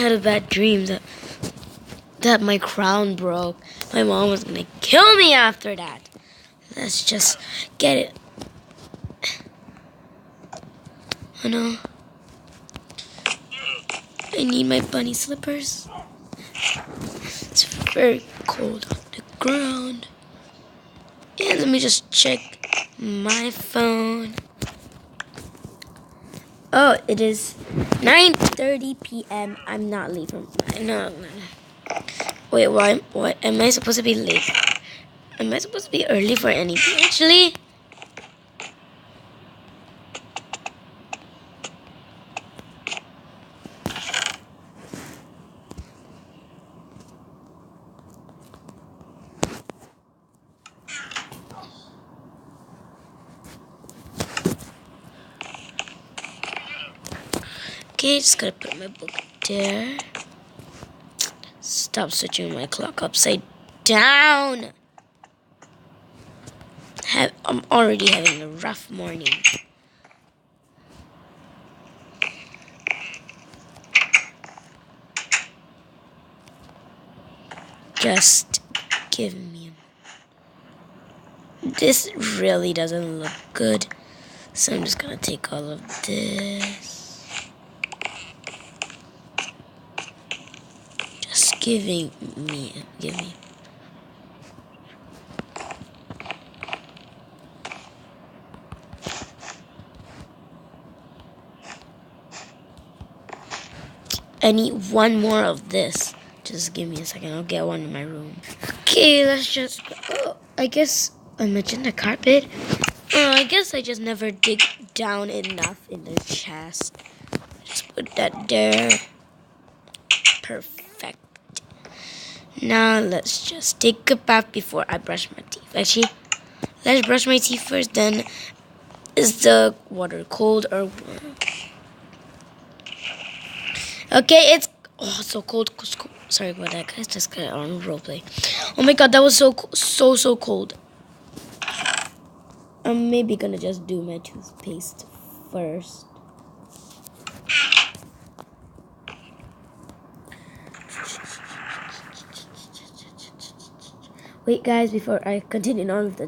had a bad dream that my crown broke. My mom was gonna kill me after that. Let's just get it. Oh no. I need my bunny slippers. It's very cold on the ground. And let me just check my phone. Oh, it is 9:30 p.m. I'm not late from. No. Wait, why am I supposed to be late? Am I supposed to be early for anything actually? Okay, just gotta put my book there. Stop switching my clock upside down. I'm already having a rough morning. Just give me. This really doesn't look good, so I'm just gonna take all of this. Just give me. I need one more of this. Just give me a second. I'll get one in my room. Okay, let's just go. Oh, I guess I mentioned the carpet. I guess I just never dig down enough in the chest. Just put that there. Perfect. Now let's just take a bath before I brush my teeth. Actually, let's brush my teeth first. Then, is the water cold or warm? Okay, it's so cold. Sorry about that, guys. Just got it on roleplay. Oh my god, that was so cold. I'm maybe gonna just do my toothpaste first. Wait, guys, before I continue on with the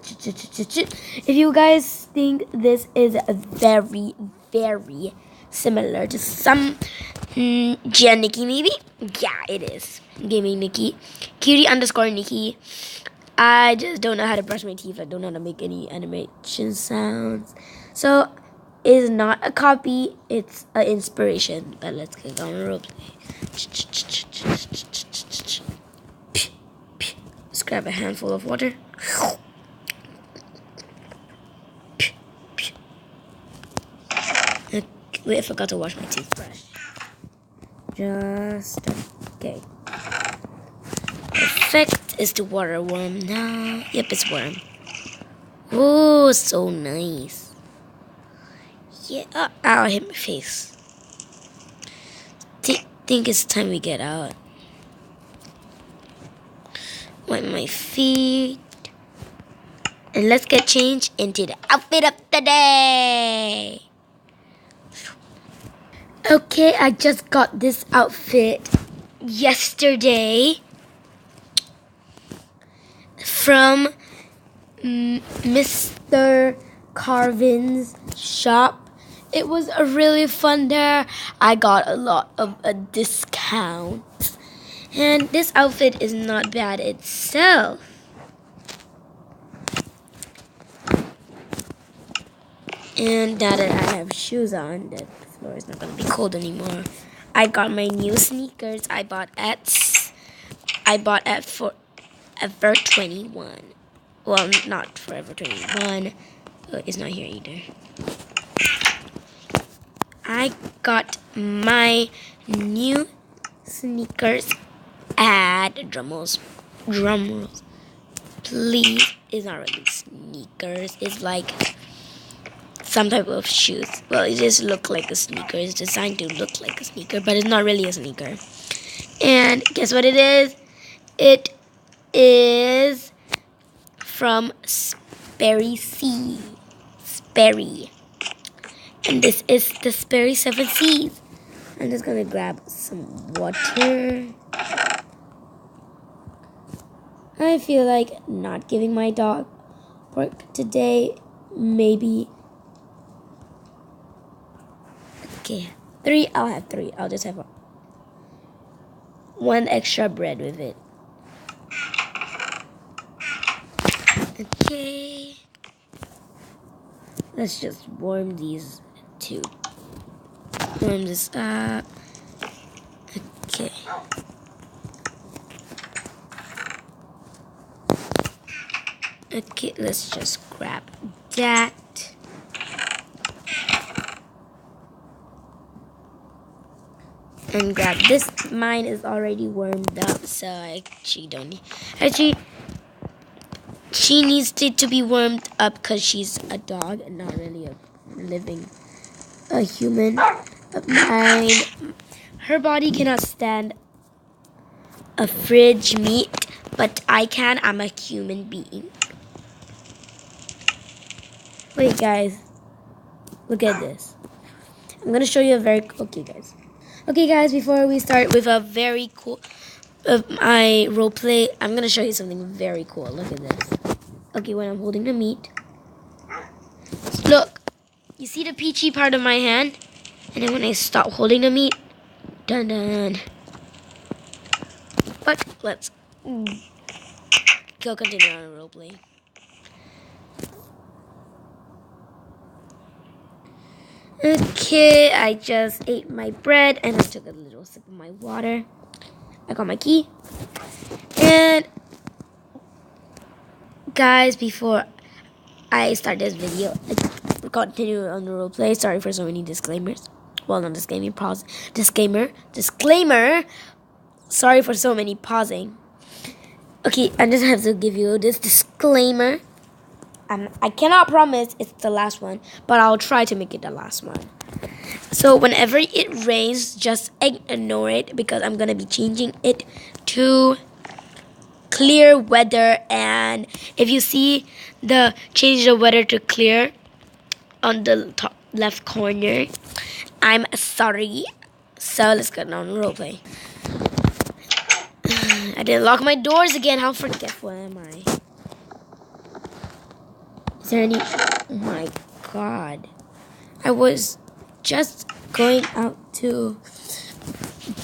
if you guys think this is very, very similar to some Gia Nikki, maybe? Yeah, it is. Gaming Nikki. Cutie_Nikki. I just don't know how to brush my teeth. I don't know how to make any animation sounds. So, it's not a copy. It's an inspiration. But let's get on roleplay. Let's grab a handful of water. Wait, I forgot to wash my toothbrush. Just okay. Perfect. Is the water warm now? Yep, it's warm. Oh, so nice. Yeah. Oh, ow, I hit my face. Think it's time we get out. Wipe my feet. And let's get changed into the outfit of the day. Okay, I just got this outfit yesterday from Mr. Carvin's shop. It was a really fun there. I got a lot of a discount. And this outfit is not bad itself. And now that I have shoes on, the floor is not going to be cold anymore. I got my new sneakers I bought at Forever 21. Well, not Forever 21. It's not here either. I got my new sneakers at drumrolls. Please, it's not really sneakers. It's like some type of shoes. Well, it just looks like a sneaker. It's designed to look like a sneaker, but it's not really a sneaker. And guess what it is? It is from Sperry C. Sperry. And this is the Sperry 7 Cs. I'm just gonna grab some water. I feel like not giving my dog work today. Maybe. Okay, 3. I'll have 3. I'll just have 1 extra bread with it. Okay. Let's just warm these 2. Warm this up. Okay. Okay, let's just grab that. And grab this. Mine is already warmed up, so I actually don't need. Actually, she needs it to be warmed up because she's a dog and not really a human. But her body cannot stand a fridge meat, but I can. I'm a human being. Wait, guys. Look at this. I'm gonna show you a very okay, guys. Before we start with a very cool my role play, I'm gonna show you something very cool. Look at this. Okay, when I'm holding the meat, look. You see the peachy part of my hand, and then when I stop holding the meat, dun dun. But let's go continue on role play. Okay, I just ate my bread and I took a little sip of my water. I got my key. And guys, before I start this video, I continue on the roleplay. Sorry for so many disclaimers. Well, not disclaimer, pause. Disclaimer. Sorry for so many pausing. Okay, I just have to give you this disclaimer. I cannot promise it's the last one, but I'll try to make it the last one. So whenever it rains, just ignore it because I'm going to be changing it to clear weather. And if you see the change the weather to clear on the top left corner, I'm sorry. So let's get on roleplay. I didn't lock my doors again. How forgetful am I? Is there any... Oh my god. I was just going out to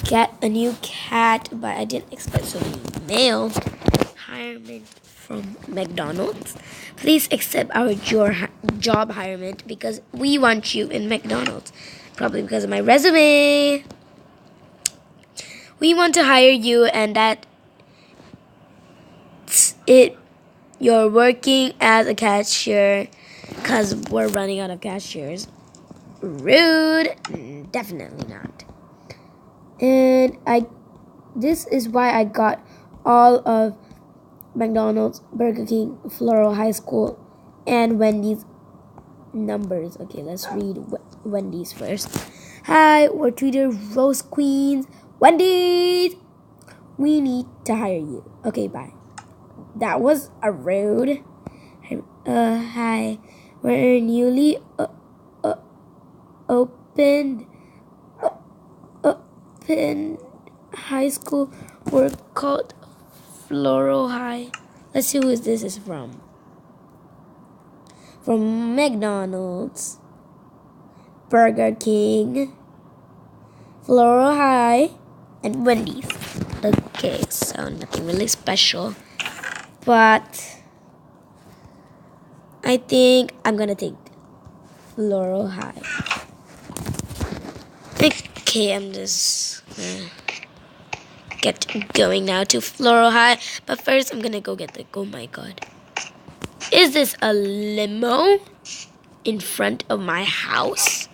get a new cat, but I didn't expect so many mail. Hirement from McDonald's. Please accept our job hirement because we want you in McDonald's. Probably because of my resume. We want to hire you and that's it. You're working as a cashier because we're running out of cashiers. Rude. Definitely not. And this is why I got all of McDonald's, Burger King, Floral, High School, and Wendy's numbers. Okay, let's read Wendy's first. Hi, we're Twitter Rose Queens. Wendy's! We need to hire you. Okay, bye. That was a rude. Hi. We're newly opened high school. We're called Floral High. Let's see who this is from. From McDonald's, Burger King, Floral High, and Wendy's. Okay, so nothing really special. But I think I'm gonna take Floral High. Okay, I'm just get going now to Floral High. But first, I'm gonna go get the. Oh my god. Is this a limo in front of my house?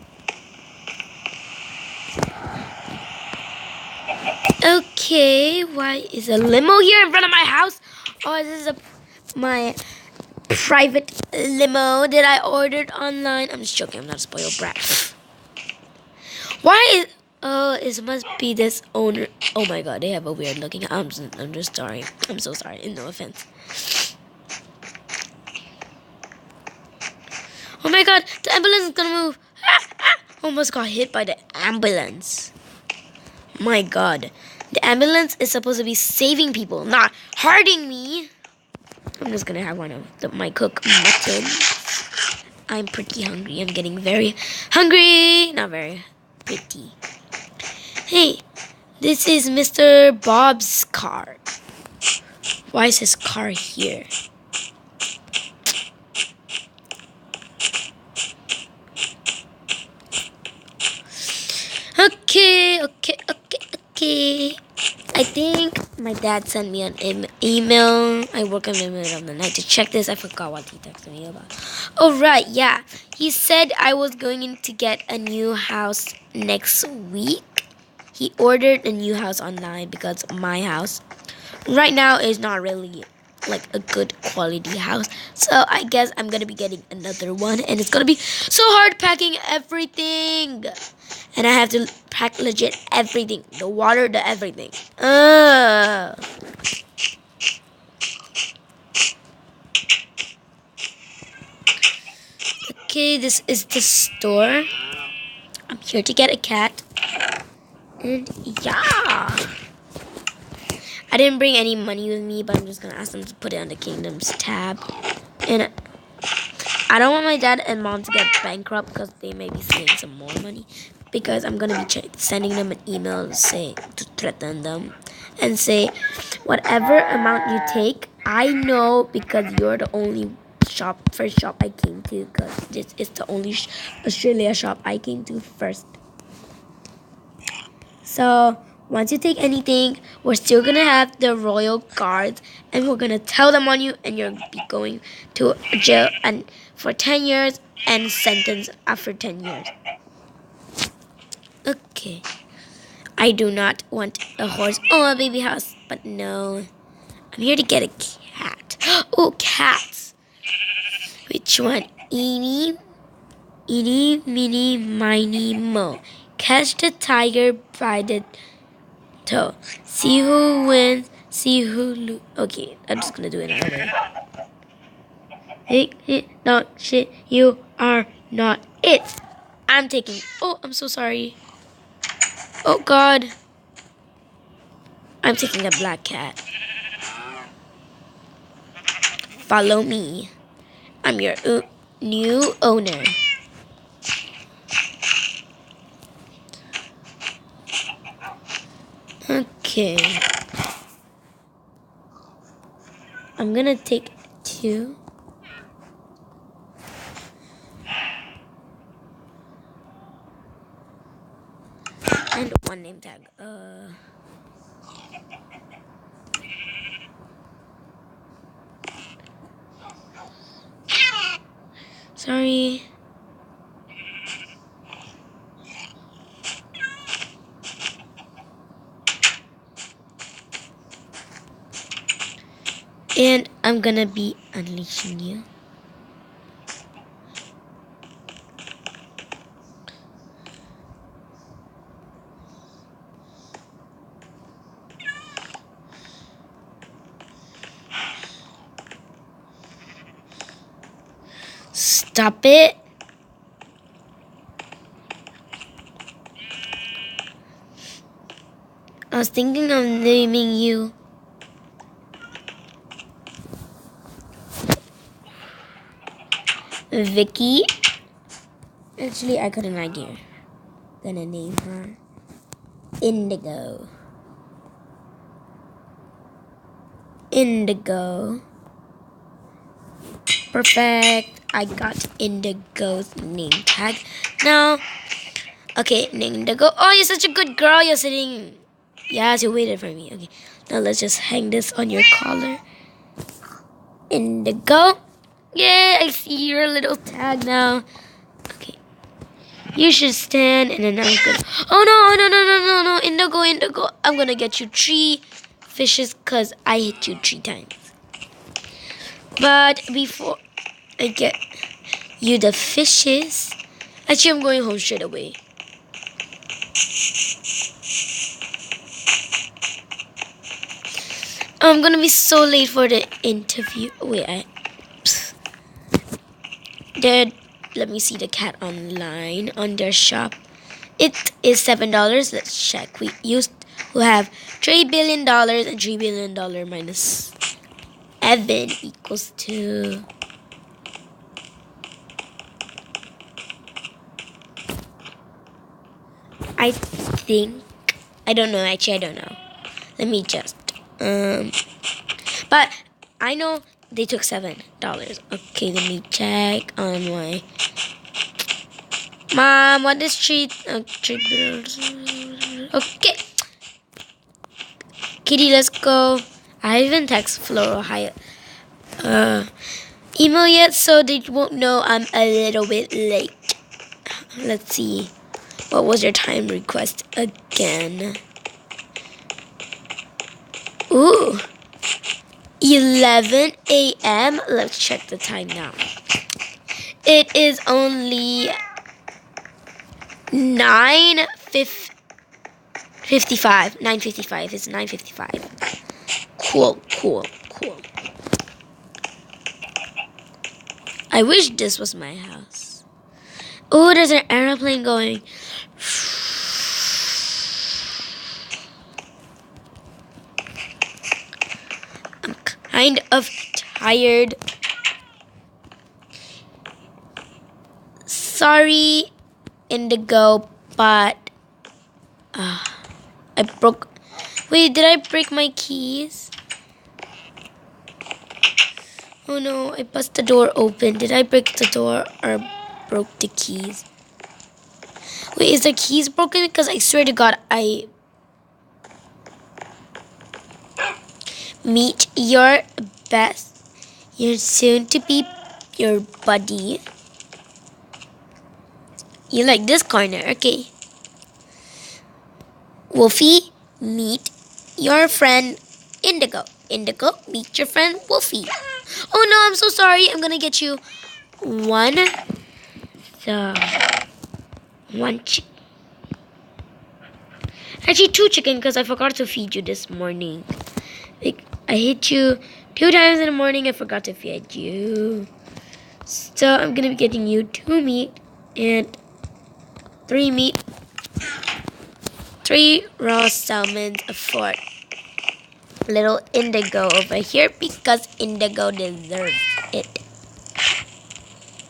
Okay, why is a limo here in front of my house? Oh, this is my private limo that I ordered online. I'm just joking. I'm not a spoiled brat. Why is... Oh, it must be this owner. Oh my god, they have a weird looking... I'm just sorry. I'm so sorry. No offense. Oh my god, the ambulance is gonna move. Almost got hit by the ambulance. My god. The ambulance is supposed to be saving people, not hurting me. I'm just gonna have one of my cooked mutton. I'm pretty hungry. I'm getting very hungry. Not very pretty. Hey, this is Mr. Bob's car. Why is his car here? Okay. I think my dad sent me an email. I work in the middle of the night to check this. I forgot what he texted me about. Oh, right, yeah. He said I was going to get a new house next week. He ordered a new house online because my house right now is not really like a good quality house. So I guess I'm going to be getting another one. And it's going to be so hard packing everything. And I have to pack legit everything. The water, the everything. Okay, this is the store. I'm here to get a cat. And yeah. I didn't bring any money with me, but I'm just going to ask them to put it on the Kingdoms tab. And I don't want my dad and mom to get bankrupt because they may be stealing some more money. Because I'm going to be sending them an email to threaten them. And say, whatever amount you take, I know because you're the only first shop I came to. Because this is the only Australia shop I came to first. So, once you take anything, we're still going to have the royal guards. And we're going to tell them on you. And you'll be going to jail and for 10 years and sentenced after 10 years. Okay. I do not want a horse or a baby house. But no. I'm here to get a cat. Oh, cats. Which one? Eeny, meeny, miny, mo. Catch the tiger by the toe. See who wins, see who loses. Okay, I'm just gonna do it another way. Hey, no, shit, you are not it. I'm taking. Oh, I'm so sorry. Oh, God. I'm taking a black cat. Follow me. I'm your new owner. Okay. I'm gonna take 2. And 1 name tag. Sorry. And I'm gonna be unleashing you. Stop it. I was thinking of naming you Vicky. Actually, I got an idea. Gonna name her Indigo. Indigo. Perfect. I got Indigo's name tag. Now, okay, Indigo. Oh, you're such a good girl. You're sitting. Yes, you waited for me. Okay, now let's just hang this on your collar. Indigo. Yeah, I see your little tag now. Okay. You should stand and then I'm gonna. Oh no, Indigo. I'm gonna get you 3 fishes because I hit you 3 times. But before I get you the fishes, actually I'm going home straight away. I'm gonna be so late for the interview. Wait, Dad, let me see the cat online on their shop. It is $7. Let's check. We have $3 billion, and $3 billion minus 7 equals to I think I don't know. Actually, I don't know. Let me just but I know they took $7. Okay, let me check on my mom. What is treat? Okay, Kitty, let's go. I haven't texted Floral hi email yet, so they won't know I'm a little bit late. Let's see. What was your time request again? Ooh. 11 a.m. Let's check the time now. It is only 9:55. 9:55. It's 9:55. Cool. I wish this was my house. Oh, there's an airplane going. I'm kind of tired. Sorry, Indigo, but I broke. Wait, did I break my keys? Oh no, I bust the door open. Did I break the door or broke the keys? Wait, is the keys broken? Because I swear to God, I meet your best. You're soon to be your buddy. You like this corner, okay? Wolfie, meet your friend Indigo. Indigo, meet your friend Wolfie. Oh no, I'm so sorry. I'm gonna get you one chicken. Actually, 2 chicken because I forgot to feed you this morning. Like, I hit you 2 times in the morning. I forgot to feed you. So I'm gonna be getting you 2 meat and 3 meat, 3 raw salmons for little Indigo over here because Indigo deserves it.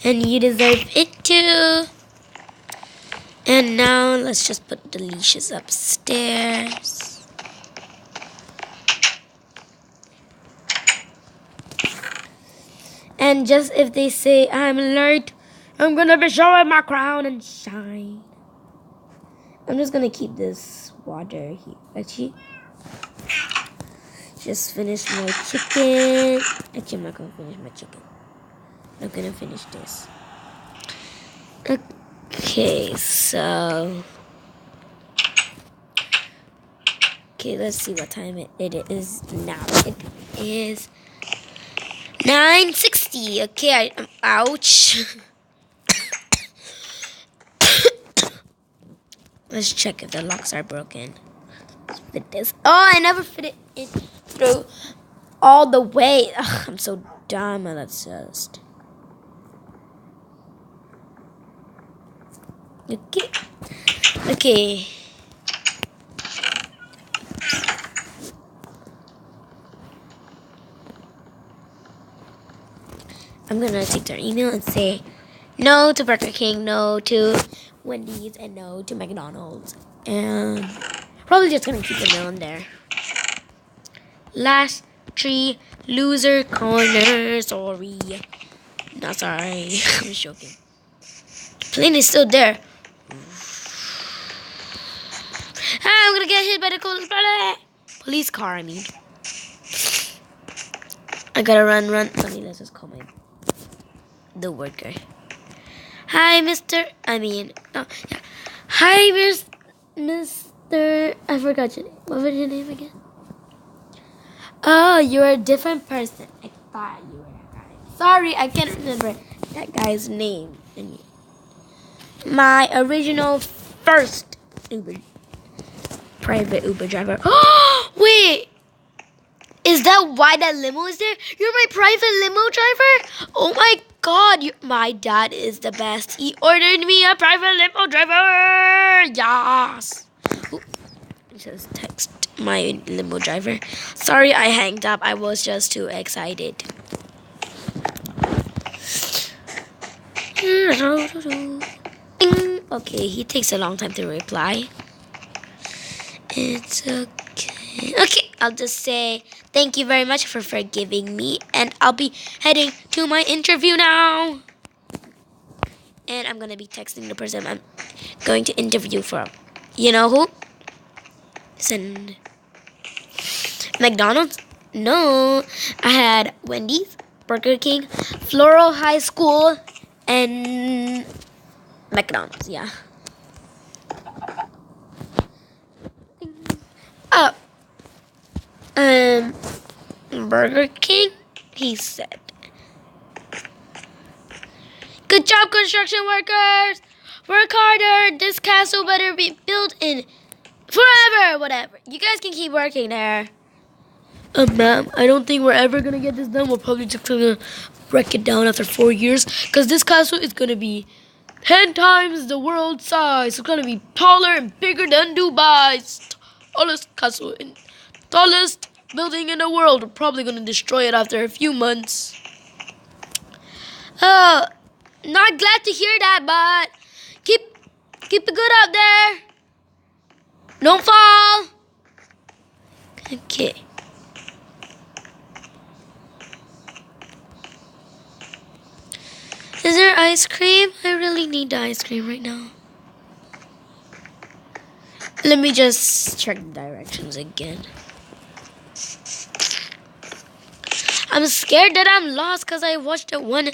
And you deserve it too. And now let's just put the leashes upstairs. And just if they say I'm late, I'm gonna be showing my crown and shine. I'm just gonna keep this water here. Actually, just finish my chicken. Actually, I'm not gonna finish my chicken. I'm gonna finish this. Okay, so. Okay, let's see what time it is now. It is 9:60. Okay, ouch. Let's check if the locks are broken. Let's fit this. Oh, I never fit it through all the way. Ugh, I'm so dumb. Let's just. Okay. I'm gonna take their email and say no to Burger King, no to Wendy's, and no to McDonald's. And probably just gonna keep the mail in there. Last 3 loser corner. Sorry. Not sorry. I'm just joking. The plane is still there. I'm gonna get hit by the police car, I mean. I gotta run. Let's just call the worker. Hi, Mr. Hi, Mr. I forgot your name. What was your name again? Oh, you're a different person. I thought you were that guy. Sorry, I can't remember that guy's name. My original first private Uber driver. Oh, wait. Is that why that limo is there? You're my private limo driver? Oh my God, my dad is the best. He ordered me a private limo driver. Yes. Ooh, just text my limo driver. Sorry, I hanged up. I was just too excited. Okay, he takes a long time to reply. It's okay. Okay, I'll just say thank you very much for forgiving me, and I'll be heading to my interview now. And I'm gonna be texting the person I'm going to interview for. You know who? Send McDonald's? No, I had Wendy's, Burger King, Floral High School, and McDonald's. Yeah. Oh, Burger King. He said, "Good job, construction workers. Work harder. This castle better be built in forever. Whatever. You guys can keep working there." Ma'am, I don't think we're ever gonna get this done. We're probably just gonna break it down after 4 years, because this castle is gonna be 10 times the world size. It's gonna be taller and bigger than Dubai's tallest castle and tallest building in the world. We're probably gonna destroy it after a few months. Not glad to hear that, but keep it good out there. Don't fall. Okay. Is there ice cream? I really need the ice cream right now. Let me just check the directions again. I'm scared that I'm lost because I watched that one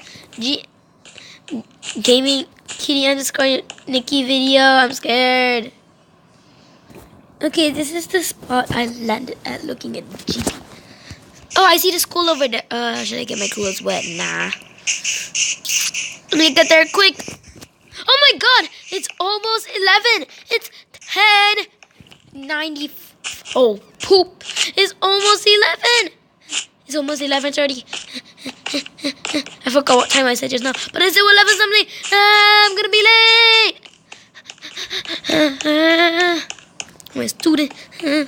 gaming kitty underscore Nikki video. I'm scared. Okay, this is the spot I landed at looking at G. Oh, I see the school over there. Should I get my clothes wet? Nah. Let me get there quick. Oh my god, it's almost 11. It's 10:90. Oh, poop. It's almost 11. It's almost 11:30. I forgot what time I said just now, but it's 11 something. I'm gonna be late. My student. I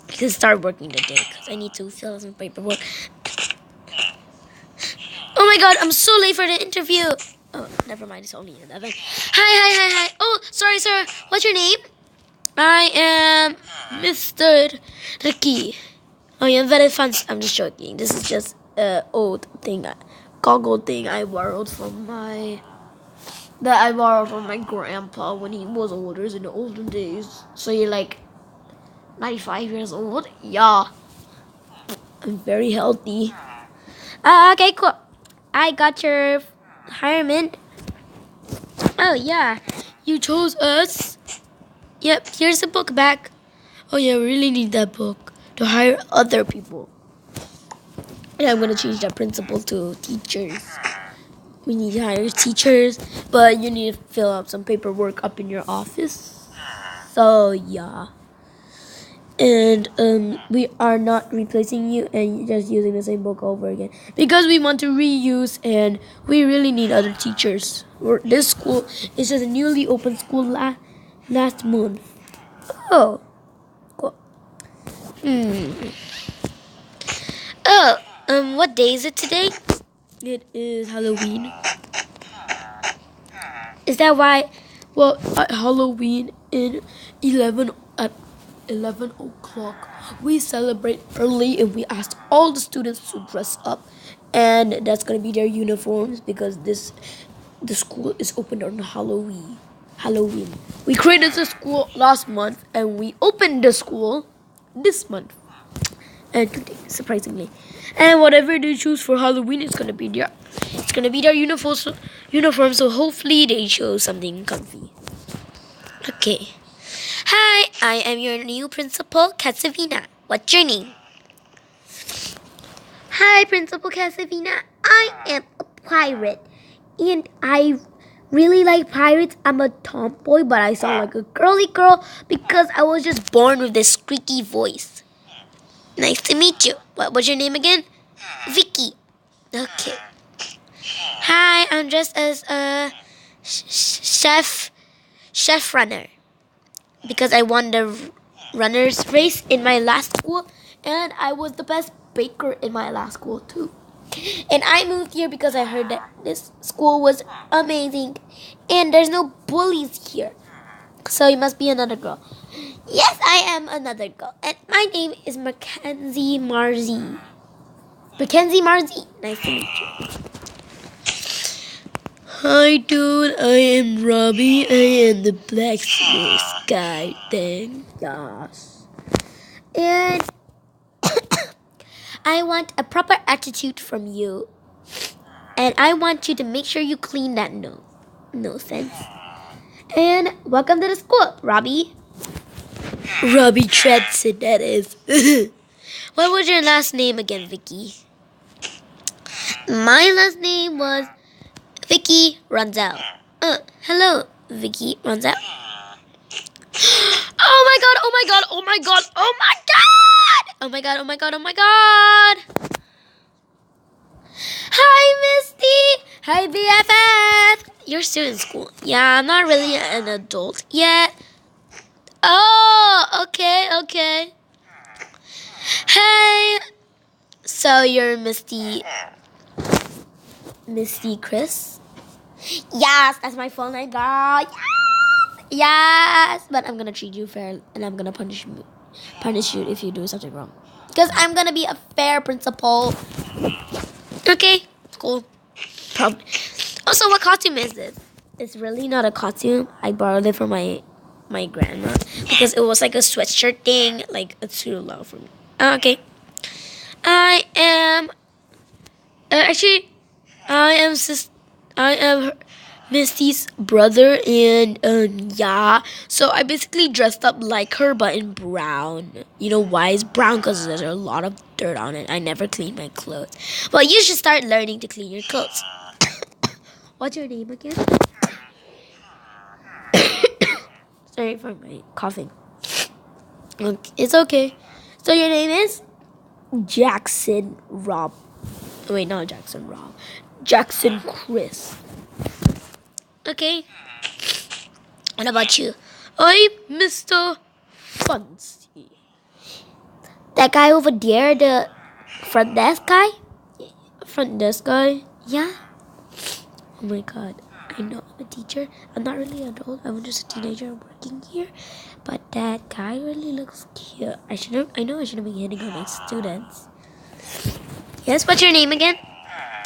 can start working today because I need to fill out some paperwork. Oh my god, I'm so late for the interview. Oh, never mind, it's only 11. Hi. Oh, sorry, sir. What's your name? I am Mr. Ricky. Oh, yeah, very fun. I'm just joking. This is just an old thing, goggle thing I borrowed from my grandpa when he was older in the olden days. So you're like 95 years old? Yeah. I'm very healthy. Okay, cool. I got your hirement. Oh, yeah. You chose us? Yep, here's the book back. Oh, yeah, we really need that book to hire other people. And I'm going to change that principal to teachers. We need to hire teachers, but you need to fill out some paperwork up in your office. So, yeah. And we are not replacing you and just using the same book over again because we want to reuse, and we really need other teachers. This school is just a newly opened school last month. Oh, cool. Oh, what day is it today? It is Halloween. Is that why? Well, at Halloween at 11 o'clock, we celebrate early and we asked all the students to dress up, and that's gonna be their uniforms because the school is opened on Halloween. We created the school last month and we opened the school this month and today, surprisingly. And whatever they choose for Halloween, it's gonna be their uniform. So hopefully they chose something comfy. Okay. Hi, I am your new principal, Kasavina. What's your name? Hi, Principal Kasavina. I am a pirate, and I really like pirates. I'm a tomboy, but I sound like a girly girl because I was just born with this squeaky voice. Nice to meet you. What was your name again? Vicky. Okay. Hi, I'm dressed as a chef runner because I won the runners race in my last school, and I was the best baker in my last school too. And I moved here because I heard that this school was amazing, and there's no bullies here. So you must be another girl. Yes, I am another girl, and my name is Mackenzie Marzi. Mackenzie Marzi. Nice to meet you. Hi, dude. I am Robbie. I am the blacksmith guy. Thank gosh. And I want a proper attitude from you. And I want you to make sure you clean that nose. No sense. And welcome to the school, Robbie. Robbie Tredson, that is. What was your last name again, Vicky? My last name was Vicky Ronzel. Hello, Vicky Ronzel. Oh my god, oh my god, oh my god, oh my god! Oh my god, oh my god, oh my god! Hi, Misty! Hi, BFF! You're still in school. Yeah, I'm not really an adult yet. Oh, okay, okay. Hey! So you're Misty Chris? Yes, that's my full name, girl. Yes! Yes! But I'm gonna treat you fair, and I'm gonna punish you if you do something wrong. Because I'm gonna be a fair principal. Okay, cool. Probably. Also, what costume is this? It's really not a costume. I borrowed it from my grandma because it was like a sweatshirt thing. Like, it's too low for me. Okay. I am actually I am Misty's brother, and yeah. So I basically dressed up like her, but in brown. You know why it's brown? Because there's a lot of dirt on it. I never clean my clothes. Well, you should start learning to clean your clothes. What's your name again? Sorry for my coughing. It's okay. So your name is Jackson Rob. Wait, not Jackson Rob. Jackson Chris. Okay. What about you? I'm Mr. Fancy. That guy over there, the front desk guy? Front desk guy? Yeah. Oh my god. I know I'm a teacher. I'm not really an adult. I'm just a teenager working here. But that guy really looks cute. I know I shouldn't be hitting on my students. Yes, what's your name again?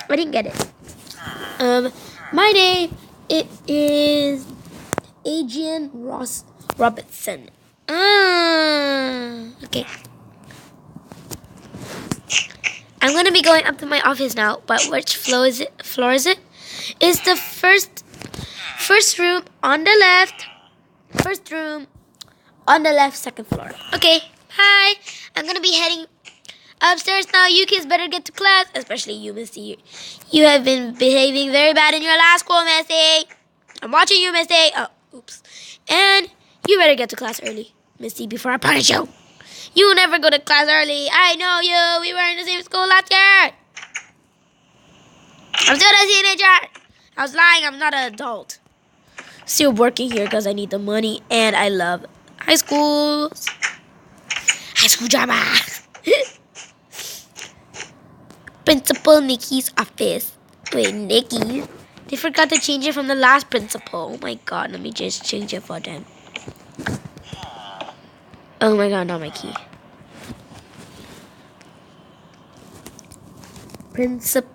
I didn't get it. My name is Adrian Ross Robertson. Okay. I'm gonna be going up to my office now, but which floor is it? It's the first room on the left. First room on the left, second floor. Okay. Hi. I'm gonna be heading upstairs now. You kids better get to class, especially you, Misty. You have been behaving very bad in your last school, Misty. I'm watching you, Misty. Oh, oops. And you better get to class early, Misty, before I punish you. You never go to class early. I know you. We were in the same school last year. I'm still a teenager. I was lying. I'm not an adult. Still working here because I need the money, and I love high school drama. Principal Nikki's office. Wait, Nikki? They forgot to change it from the last principal. Oh my god, let me just change it for them. Oh my god, not my key. Principal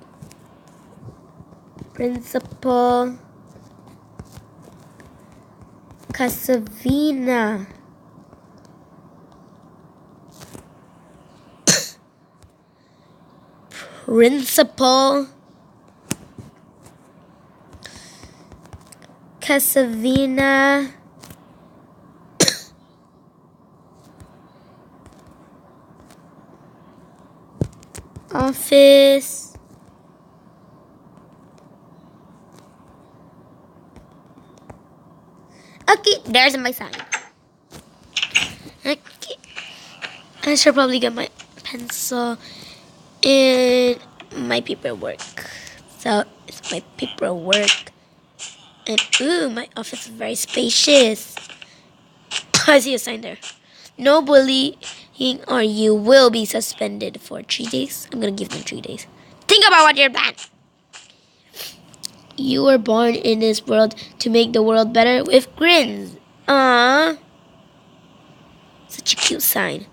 Casavina. Principal Casavina. Office. Okay, there's my sign. Okay. I should probably get my pencil and my paperwork. So it's my paperwork. And ooh, my office is very spacious. I see a sign there. No bullying or you will be suspended for 3 days. I'm gonna give them 3 days. Think about what you're done. You were born in this world to make the world better with grins. Aww. Such a cute sign.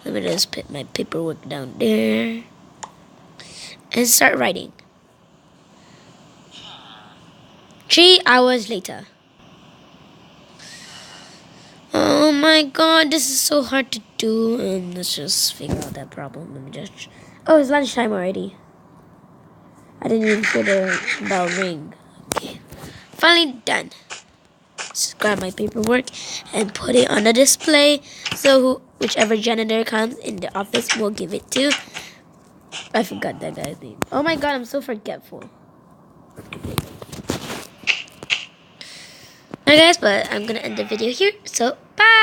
Let me just put my paperwork down there. And start writing. 3 hours later. Oh my god, this is so hard to do. And let's just figure out that problem. Let me just... Oh, it's lunchtime already. I didn't even hear the bell ring. Okay. Finally done. Just grab my paperwork and put it on the display. So whichever janitor comes in the office will give it to. I forgot that guy's name. Oh my god, I'm so forgetful. Alright guys, but I'm gonna end the video here. So, bye!